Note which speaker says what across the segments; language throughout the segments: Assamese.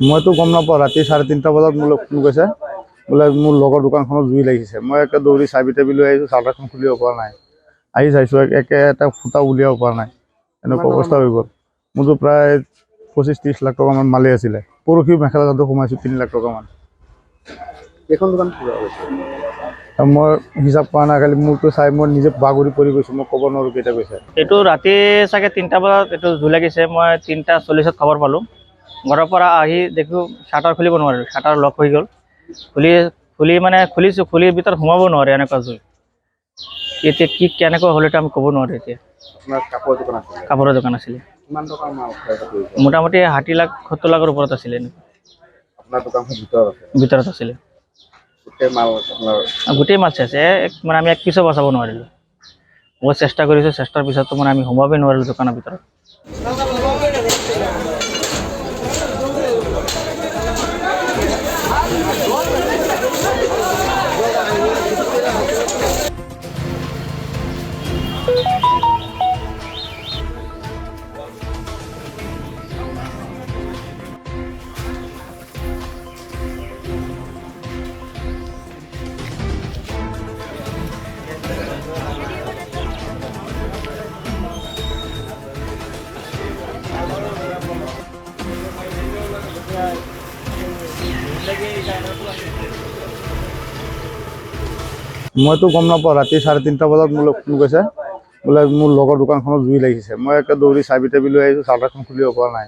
Speaker 1: মইতো গম নাপাওঁ। ৰাতি 3:30 বজাত মোলৈ ফোন কৰিছে, বোলে মোৰ লগৰ দোকানখনত জুই লাগিছে। মই একে দৌৰি চাবি তাবি লৈ আহিছোঁ, চাৰ্টাৰখন খুলিব পৰা নাই। আহি চাইছোঁ একে এটা ফুটা উলিয়াব পৰা নাই, এনেকুৱা অৱস্থা হৈ গ'ল। মোৰতো প্ৰায় 25-30 লাখ টকামান মালেই আছিলে। পৰহিও মেখেলা চাদৰ সোমাইছোঁ 3 লাখ টকামান।
Speaker 2: এইখন দোকান
Speaker 1: মই হিচাপ কৰা নাই, খালি মোৰতো চাই মই নিজে বাগৰি পৰি গৈছোঁ। মই ক'ব নোৱাৰোঁ কেইটা গৈছে।
Speaker 3: এইটো ৰাতি চাগে 3টা বজাত এইটো জুই লাগিছে। মই 3:40ত খবৰ পালোঁ। ঘৰৰ পৰা আহি দেখোঁ শ্বাটাৰ খুলিব নোৱাৰিলোঁ, শ্বাটাৰ লক হৈ গ'ল। খুলিছোঁ, খুলিৰ ভিতৰত সোমাব নোৱাৰে, এনেকুৱা জুই। এতিয়া কি কেনেকুৱা হ'ল এটা আমি ক'ব নোৱাৰোঁ। এতিয়া
Speaker 2: আপোনাৰ কাপোৰৰ দোকান আছিলে?
Speaker 3: কাপোৰৰ দোকান আছিলে।
Speaker 2: কিমান টকাৰ মাল কৰিছে?
Speaker 3: মোটামুটি 60-70 লাখৰ ওপৰত আছিলে।
Speaker 2: আপোনাৰ দোকানখন ভিতৰত আছে?
Speaker 3: ভিতৰত আছিলে।
Speaker 2: গোটেই মাল আপোনাৰ?
Speaker 3: গোটেই মাল চাইছে, মানে আমি এক পিছো বচাব নোৱাৰিলোঁ। মই চেষ্টা কৰিছোঁ, চেষ্টাৰ পিছতো মানে আমি সোমাবই নোৱাৰিলোঁ দোকানৰ ভিতৰত।
Speaker 1: মইতো গম নাপাওঁ। ৰাতি 3:30 বজাত মোলৈ ফোন কৰিছে, বোলে মোৰ লগৰ দোকানখনত জুই লাগিছে। মই একে দৌৰি চাবি তাবি লৈ আহিছোঁ, চাৰ্টাৰখন খুলিব পৰা নাই।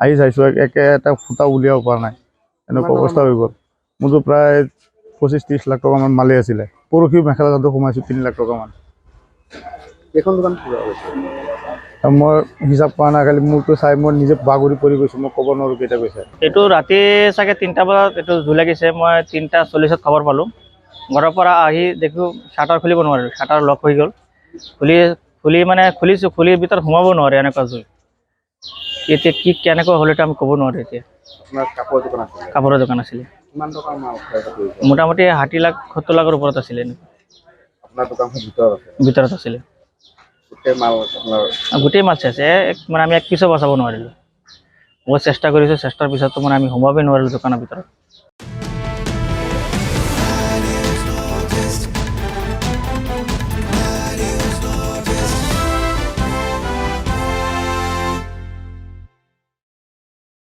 Speaker 1: আহি চাইছোঁ একে এটা ফুটা উলিয়াব পৰা নাই, এনেকুৱা অৱস্থা হৈ গ'ল। মোৰতো প্ৰায় 25-30 লাখ টকামান মালেই আছিলে। পৰহিও মেখেলা চাদৰ সোমাইছোঁ 3 লাখ টকামান।
Speaker 2: এইখন দোকান
Speaker 1: মই হিচাপ কৰা নাই, খালি মোৰতো চাই মই নিজে বাগৰি পৰি গৈছোঁ। মই ক'ব নোৱাৰোঁ কেইটা গৈছে।
Speaker 3: এইটো ৰাতি চাগে 3টা বজাত এইটো জুই লাগিছে। মই 3:40ত খবৰ পালোঁ। ঘৰৰ পৰা আহি দেখোঁ শ্বাটাৰ খুলিব নোৱাৰিলোঁ, শ্বাটাৰ লক হৈ গ'ল। খুলিছোঁ, খুলিৰ ভিতৰত সোমাব নোৱাৰে, এনেকুৱা জুই। এতিয়া কি কেনেকুৱা হ'ল এটা আমি ক'ব নোৱাৰোঁ। এতিয়া
Speaker 2: আপোনাৰ কাপোৰৰ দোকান আছিলে?
Speaker 3: কাপোৰৰ দোকান আছিলে।
Speaker 2: কিমান টকাৰ মাল কৰিছে?
Speaker 3: মোটামুটি 60-70 লাখৰ ওপৰত আছিলে।
Speaker 2: আপোনাৰ দোকানখন ভিতৰত আছে?
Speaker 3: ভিতৰত আছিলে।
Speaker 2: গোটেই মাল আপোনাৰ?
Speaker 3: গোটেই মাল চাইছে, মানে আমি এক পিছো বচাব নোৱাৰিলোঁ। মই চেষ্টা কৰিছোঁ, চেষ্টাৰ পিছতো মানে আমি সোমাবই নোৱাৰিলোঁ দোকানৰ ভিতৰত।